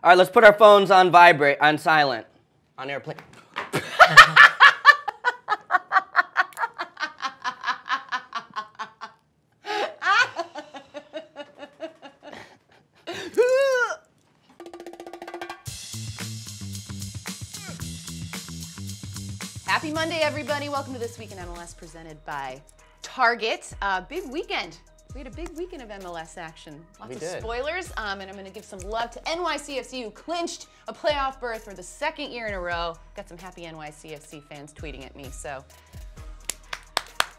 All right, let's put our phones on vibrate, on silent, on airplane. Happy Monday, everybody. Welcome to This Week in MLS presented by Target. Big weekend. We had a big weekend of MLS action. Lots of spoilers, and I'm going to give some love to NYCFC, who clinched a playoff berth for the second year in a row. Got some happy NYCFC fans tweeting at me, so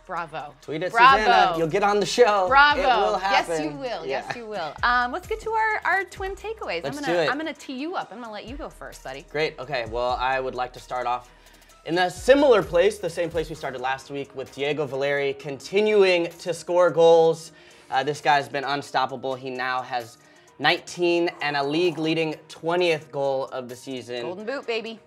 bravo. Tweet at bravo. Susanna. You'll get on the show. Bravo. It will happen. Yes, you will. Yeah. Yes, you will. Let's get to our twin takeaways. Let's do it. I'm going to tee you up. I'm going to let you go first, buddy. Great. Okay. Well, I would like to start off in a similar place, the same place we started last week, with Diego Valeri continuing to score goals. This guy's been unstoppable. He now has 19 and a league-leading 20th goal of the season. Golden boot, baby.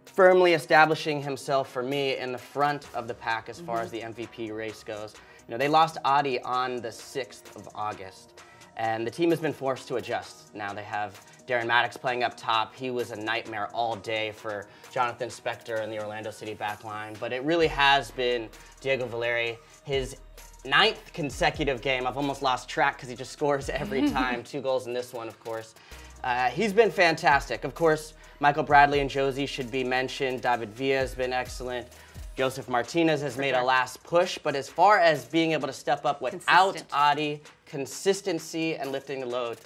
Firmly establishing himself, for me, in the front of the pack as far as the MVP race goes. You know, they lost Adi on the 6th of August, and the team has been forced to adjust. Now they have Darren Maddox playing up top. He was a nightmare all day for Jonathan Spector and the Orlando City backline, but it really has been Diego Valeri, his 9th consecutive game. I've almost lost track because he just scores every time. 2 goals in this one, of course. He's been fantastic. Of course, Michael Bradley and Josie should be mentioned. David Villa has been excellent. Joseph Martinez has made a last push, but as far as being able to step up without Adi, consistency and lifting the load,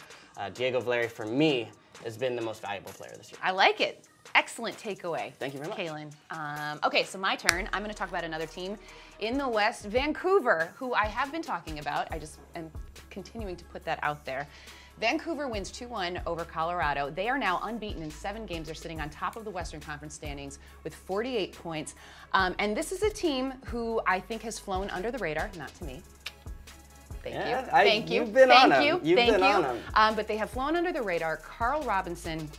Diego Valeri, for me, has been the most valuable player this year. I like it. Excellent takeaway. Thank you very much. Kaylin. Okay, so my turn. I'm going to talk about another team in the West, Vancouver, who I have been talking about. I just am continuing to put that out there. Vancouver wins 2-1 over Colorado. They are now unbeaten in 7 games. They're sitting on top of the Western Conference standings with 48 points. And this is a team who I think has flown under the radar, not to me. Thank you. You've been on them. You've been on them. But they have flown under the radar. Carl Robinson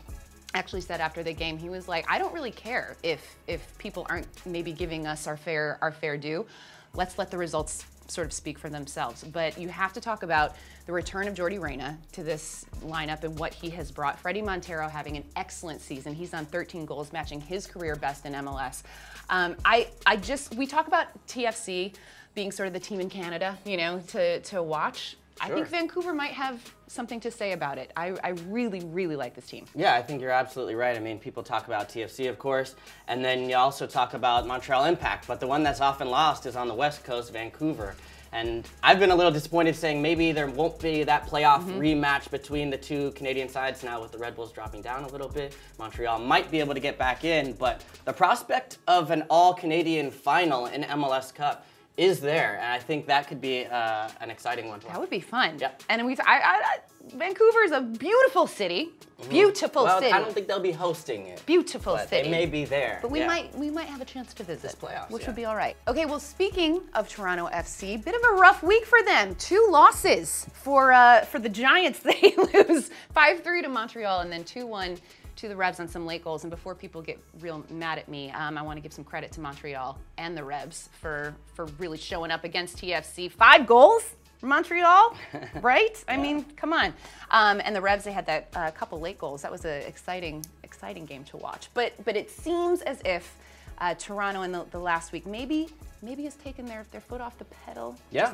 actually said after the game, he was like, I don't really care if people aren't maybe giving us our fair due. Let's let the results sort of speak for themselves. But you have to talk about the return of Jordi Reyna to this lineup and what he has brought. Freddie Montero having an excellent season. He's on 13 goals, matching his career best in MLS. We talk about TFC being sort of the team in Canada, you know, to watch. Sure. I think Vancouver might have something to say about it. I really, really like this team. Yeah, I think you're absolutely right. I mean, people talk about TFC, of course, and then you also talk about Montreal Impact, but the one that's often lost is on the West Coast, Vancouver. And I've been a little disappointed saying maybe there won't be that playoff rematch between the two Canadian sides now with the Red Bulls dropping down a little bit. Montreal might be able to get back in, but the prospect of an all-Canadian final in MLS Cup is there, and I think that could be an exciting one to watch. That would be fun. Yep. And Vancouver is a beautiful city. Beautiful city. I don't think they'll be hosting it. Beautiful city. They may be there. But we might have a chance to visit. This playoffs, which would be all right. Okay, well, speaking of Toronto FC, bit of a rough week for them. 2 losses for the Giants. They lose 5-3 to Montreal and then 2-1 to the Revs on some late goals. And before people get real mad at me, I want to give some credit to Montreal and the Revs for really showing up against TFC. 5 goals for Montreal, right? I mean, come on. And the Revs, they had that couple late goals. That was an exciting game to watch. But it seems as if Toronto in the last week maybe has taken their foot off the pedal. Yeah.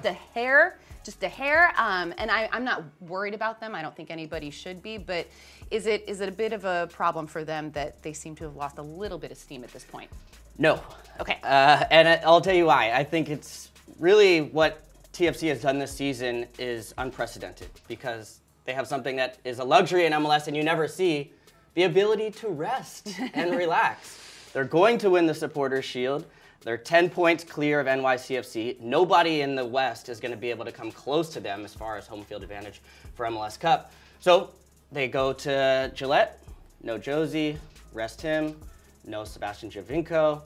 Just a hair. And I'm not worried about them. I don't think anybody should be. But is it a bit of a problem for them that they seem to have lost a little bit of steam at this point? No. Okay. And I'll tell you why. I think it's really what TFC has done this season is unprecedented because they have something that is a luxury in MLS and you never see, the ability to rest and relax. They're going to win the Supporters' Shield. They're 10 points clear of NYCFC. Nobody in the West is going to be able to come close to them as far as home field advantage for MLS Cup. So they go to Gillette, no Josie, rest him, no Sebastian Giovinco.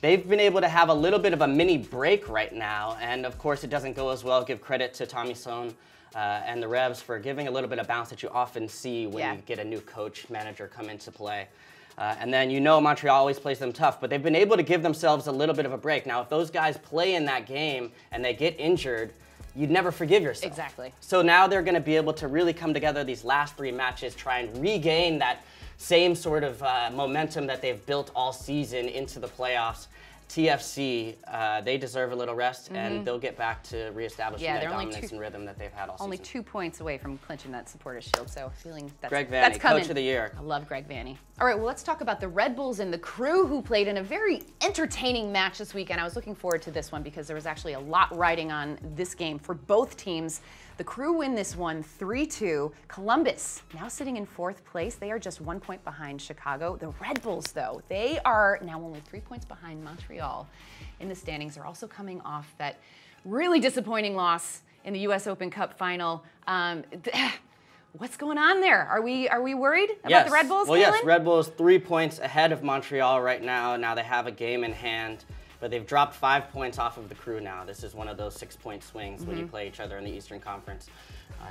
They've been able to have a little bit of a mini break right now, and of course it doesn't go as well. Give credit to Tommy Sohn and the Revs for giving a little bit of bounce that you often see when you get a new coach, manager come into play. And then Montreal always plays them tough, but they've been able to give themselves a little bit of a break. Now, if those guys play in that game and they get injured, you'd never forgive yourself. Exactly. So now they're going to be able to really come together these last 3 matches, try and regain that same sort of momentum that they've built all season into the playoffs. TFC, they deserve a little rest, and they'll get back to reestablishing that dominance and rhythm that they've had all season. Only 2 points away from clinching that Supporters Shield, so feeling Greg Vanney, that's coming. Coach of the Year. I love Greg Vanney. All right, well, let's talk about the Red Bulls and the Crew, who played in a very entertaining match this weekend. I was looking forward to this one because there was actually a lot riding on this game for both teams. The Crew win this one 3-2. Columbus now sitting in 4th place. They are just 1 point behind Chicago. The Red Bulls, though, they are now only 3 points behind Montreal in the standings. They're also coming off that really disappointing loss in the U.S. Open Cup final. What's going on there? Are we worried about the Red Bulls? Well, yes, Red Bulls 3 points ahead of Montreal right now. Now they have a game in hand. But they've dropped 5 points off of the Crew now. This is one of those 6-point swings when you play each other in the Eastern Conference.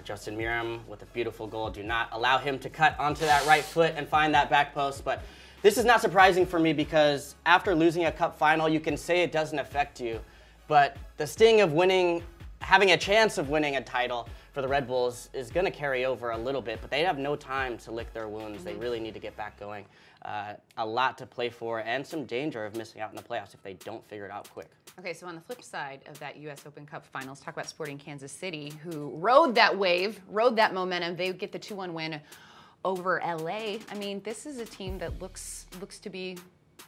Justin Miram with a beautiful goal. Do not allow him to cut onto that right foot and find that back post. But this is not surprising for me because after losing a cup final, you can say it doesn't affect you. But the sting of winning, having a chance of winning a title for the Red Bulls is going to carry over a little bit. But they have no time to lick their wounds. They really need to get back going. A lot to play for and some danger of missing out in the playoffs if they don't figure it out quick. Okay, so on the flip side of that U.S. Open Cup finals, talk about Sporting Kansas City, who rode that wave, rode that momentum. They get the 2-1 win over L.A. I mean, this is a team that looks to be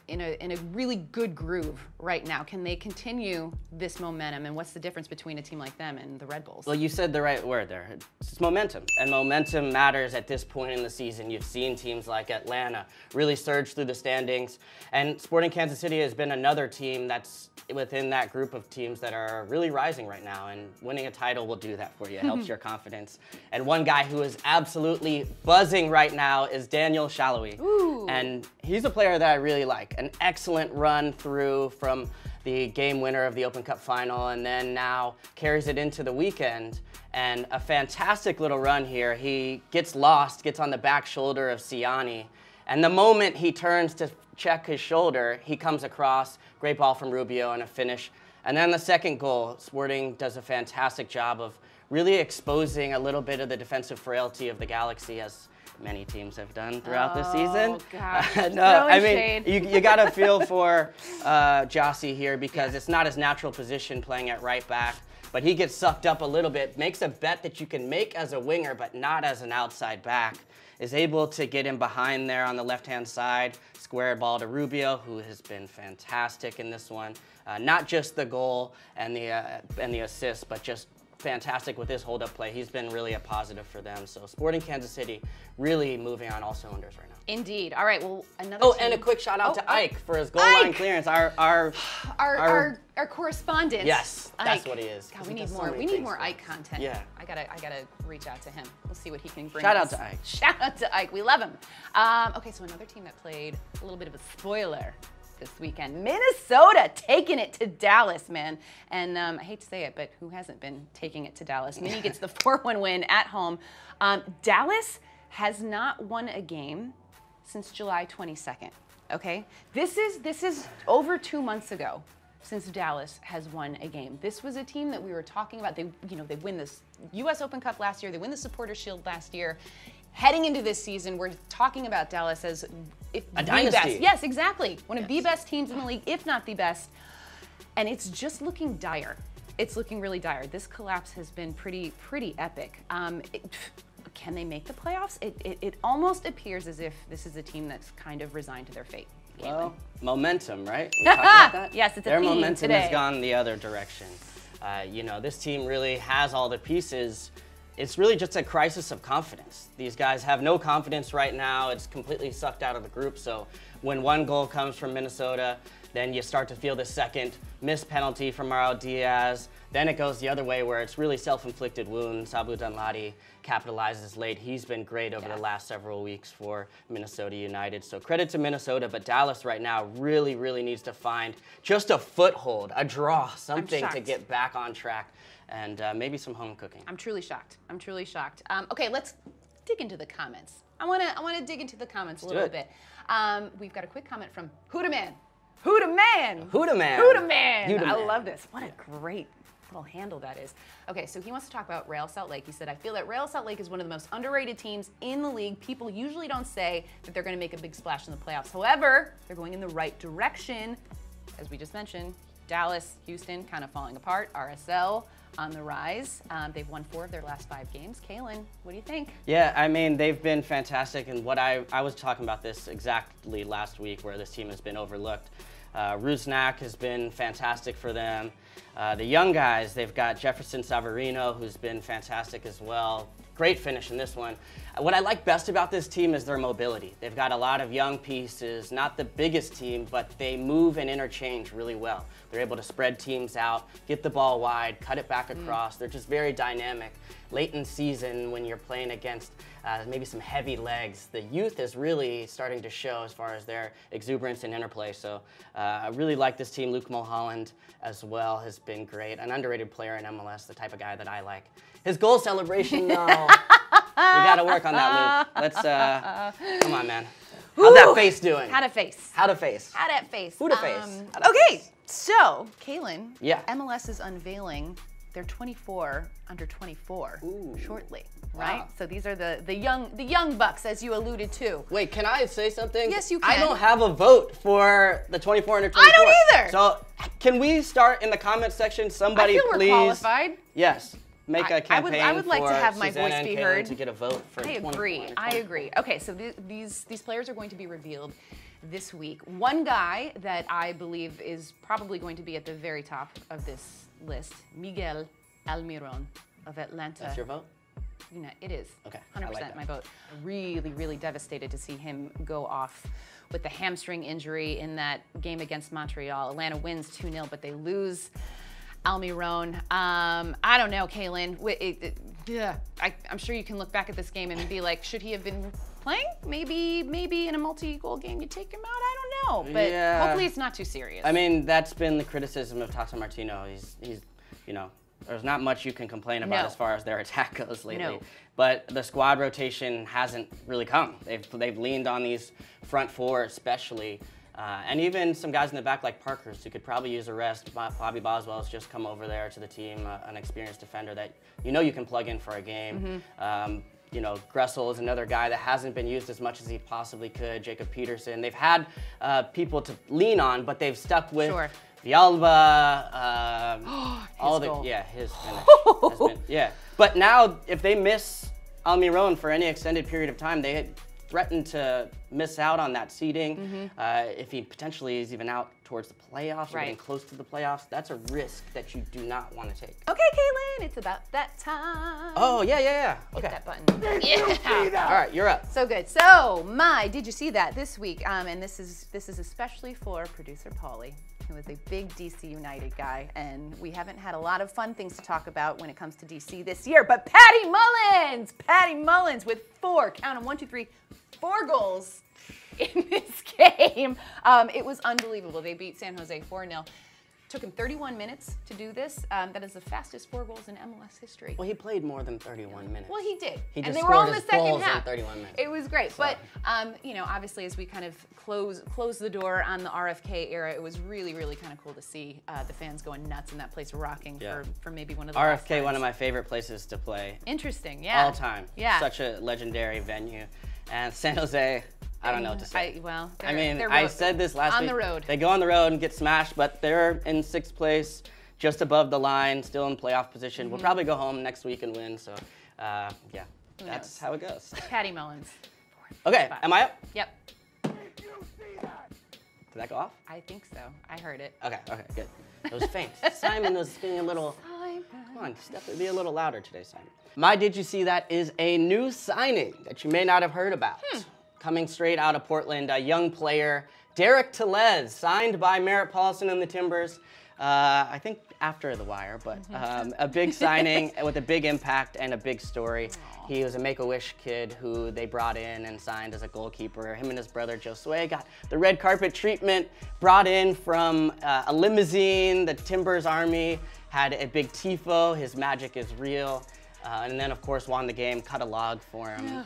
in a really good groove right now. Can they continue this momentum, and what's the difference between a team like them and the Red Bulls? Well, you said the right word there. It's momentum, and momentum matters at this point in the season. You've seen teams like Atlanta really surge through the standings, and Sporting Kansas City has been another team that's within that group of teams that are really rising right now, and winning a title will do that for you. It helps your confidence. And one guy who is absolutely buzzing right now is Daniel Shalhoub. And he's a player that I really like. An excellent run through from the game winner of the Open Cup final, and then now carries it into the weekend. And a fantastic little run here. He gets lost, gets on the back shoulder of Siani, and the moment he turns to check his shoulder, he comes across, great ball from Rubio and a finish. And then the second goal, Sporting does a fantastic job of really exposing a little bit of the defensive frailty of the Galaxy, as many teams have done throughout this season. Oh, gosh. No, I mean, you got to feel for Jossie here because it's not his natural position playing at right back. But he gets sucked up a little bit, makes a bet that you can make as a winger, but not as an outside back. Is able to get him behind there on the left-hand side, square ball to Rubio, who has been fantastic in this one. Not just the goal and the assist, but just fantastic with his hold-up play. He's been really a positive for them. So Sporting Kansas City really moving on all cylinders right now. Indeed. All right, well, another team. and a quick shout out to Ike for his goal line clearance. Our correspondent. Yes, that's what he is. God, we need more. We need more Ike content. Yeah. I gotta reach out to him. We'll see what he can bring. Shout out to Ike. Shout out to Ike. We love him. Okay, so another team that played a little bit of a spoiler this weekend. Minnesota taking it to Dallas, man. And I hate to say it, but who hasn't been taking it to Dallas? Mini gets the 4-1 win at home. Dallas has not won a game since July 22nd, okay? This is over 2 months ago since Dallas has won a game. This was a team that we were talking about. They win this U.S. Open Cup last year. They win the Supporters Shield last year. Heading into this season, we're talking about Dallas as a dynasty. Best. Yes, exactly. One of the best teams in the league, if not the best. And it's just looking dire. It's looking really dire. This collapse has been pretty epic. Can they make the playoffs? It almost appears as if this is a team that's kind of resigned to their fate. Well, momentum, right? We talked about that? Yes, it's a Their theme momentum today. has gone the other direction. This team really has all the pieces. It's really just a crisis of confidence. These guys have no confidence right now. It's completely sucked out of the group. So when one goal comes from Minnesota, then you start to feel the second missed penalty from Mauro Diaz. Then it goes the other way where it's really self-inflicted wounds. Abu Danladi capitalizes late. He's been great over the last several weeks for Minnesota United. So credit to Minnesota, but Dallas right now really needs to find just a foothold, a draw, something to get back on track, and maybe some home cooking. I'm truly shocked. Okay, let's dig into the comments. I wanna dig into the comments a little bit. We've got a quick comment from Huda Man. Huda Man! Huda Man! Huda Man! I love this. What a great little handle that is. Okay, so he wants to talk about Real Salt Lake. He said, I feel that Real Salt Lake is one of the most underrated teams in the league. People usually don't say that they're going to make a big splash in the playoffs. However, they're going in the right direction. As we just mentioned, Dallas, Houston kind of falling apart. RSL on the rise. They've won 4 of their last 5 games. Kalen, what do you think? Yeah, I mean, they've been fantastic. And what I was talking about this exactly last week where this team has been overlooked. Rusnak has been fantastic for them. The young guys, they've got Jefferson Savarino, who's been fantastic as well. Great finish in this one. What I like best about this team is their mobility. They've got a lot of young pieces, not the biggest team, but they move and interchange really well. They're able to spread teams out, get the ball wide, cut it back across. They're just very dynamic. Late in season, when you're playing against maybe some heavy legs, the youth is really starting to show as far as their exuberance and interplay. So I really like this team. Luke Mulholland as well has been great. An underrated player in MLS, the type of guy that I like. His goal celebration, though, we got to work on that, Luke. Let's, come on, man. How's that face doing? How to face. How to face. How to face. Who to face. Okay, so, Kalen, Yeah. MLS is unveiling their 24 under 24 shortly, right? Wow. So these are the young bucks, as you alluded to. Wait, can I say something? Yes, you can. I don't have a vote for the 24 under 24. I don't either. So can we start in the comment section? Somebody, I feel please. we're qualified. Yes. Make a campaign I would like to for have my Susanna voice and be Kalen heard. to get a vote for I 24 agree. under I 24. agree. Okay, so these players are going to be revealed this week. One guy that I believe is probably going to be at the very top of this list, Miguel Almiron of Atlanta. That's your vote? You know, it is. Okay, 100% I like that. my vote. Really, really devastated to see him go off with the hamstring injury in that game against Montreal. Atlanta wins 2-0, but they lose Almiron. I don't know, Kalen. I'm sure you can look back at this game and be like, should he have been playing? Maybe in a multi-goal game you take him out. I don't know, but Yeah. hopefully it's not too serious. I mean, that's been the criticism of Tata Martino. He's you know, there's not much you can complain about as far as their attack goes lately. No. But the squad rotation hasn't really come. They've leaned on these front four especially. And even some guys in the back like Parkhurst who could probably use a rest. Bobby Boswell's just come over there to the team, an experienced defender that you know you can plug in for a game. You know, Gressel is another guy that hasn't been used as much as he possibly could. Jacob Peterson. They've had people to lean on, but they've stuck with Villalba, all the goal. his finish has been, But now, if they miss Almiron for any extended period of time, they had threatened to miss out on that seeding. If he potentially is even out towards the playoffs or getting close to the playoffs, that's a risk that you do not want to take. Okay, Kalen, it's about that time. Oh, yeah. Hit Okay. that button. All right, you're up. So good. So, Did You See That this week? And this is especially for producer Paulie, who is a big DC United guy, and we haven't had a lot of fun things to talk about when it comes to DC this year, but Patty Mullins with 4, count them, 1, 2, 3, 4 goals in this game. It was unbelievable. They beat San Jose 4-0. Took him 31 minutes to do this. That is the fastest 4 goals in MLS history. Well, he played more than 31 minutes. Well, he did. He And just they were all in scored the his second goals in half. 31 minutes. It was great. So. But, you know, obviously as we kind of close the door on the RFK era, it was really, really kind of cool to see the fans going nuts and that place rocking for maybe one of the last RFK, times. one of my favorite places to play. Interesting, yeah. All time. Yeah. Such a legendary venue. And San Jose, I don't know what to say. I said this last week. On the road. They go on the road and get smashed, but they're in 6th place, just above the line, still in playoff position. We'll probably go home next week and win. So, that's how it goes. Patty Mullins. Okay, am I up? Yep. Did that go off? I think so. I heard it. Okay, good. It was faint. Simon was being a little... Come on, be a little louder today, Simon. My Did You See That is a new signing that you may not have heard about. Coming straight out of Portland, a young player, Derek Tellez, signed by Merritt Paulson and the Timbers. I think after the wire, but a big signing with a big impact and a big story. He was a Make-A-Wish kid who they brought in and signed as a goalkeeper. Him and his brother Josue got the red carpet treatment, brought in from a limousine. The Timbers Army had a big tifo. His magic is real. And then, of course, won the game, cut a log for him.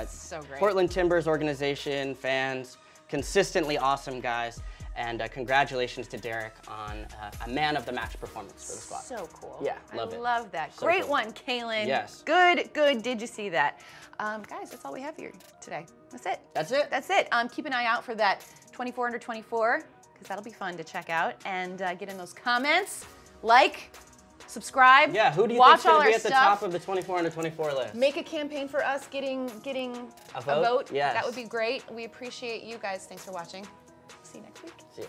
So great. Portland Timbers organization, fans, consistently awesome guys. And congratulations to Derek on a man of the match performance for the squad. So cool. Yeah, love it. I love that. So Great cool. one, Kaylin. Yes. Good, good. Did you see that? Guys, that's all we have here today. That's it. That's it. That's it. Keep an eye out for that 24 under 24, because that'll be fun to check out. And get in those comments. Like, subscribe. Yeah, who do you watch think's going all to be our at the stuff. top of the 24 under 24 list? Make a campaign for us getting a vote. Yes. That would be great. We appreciate you guys. Thanks for watching. See you next week. See ya.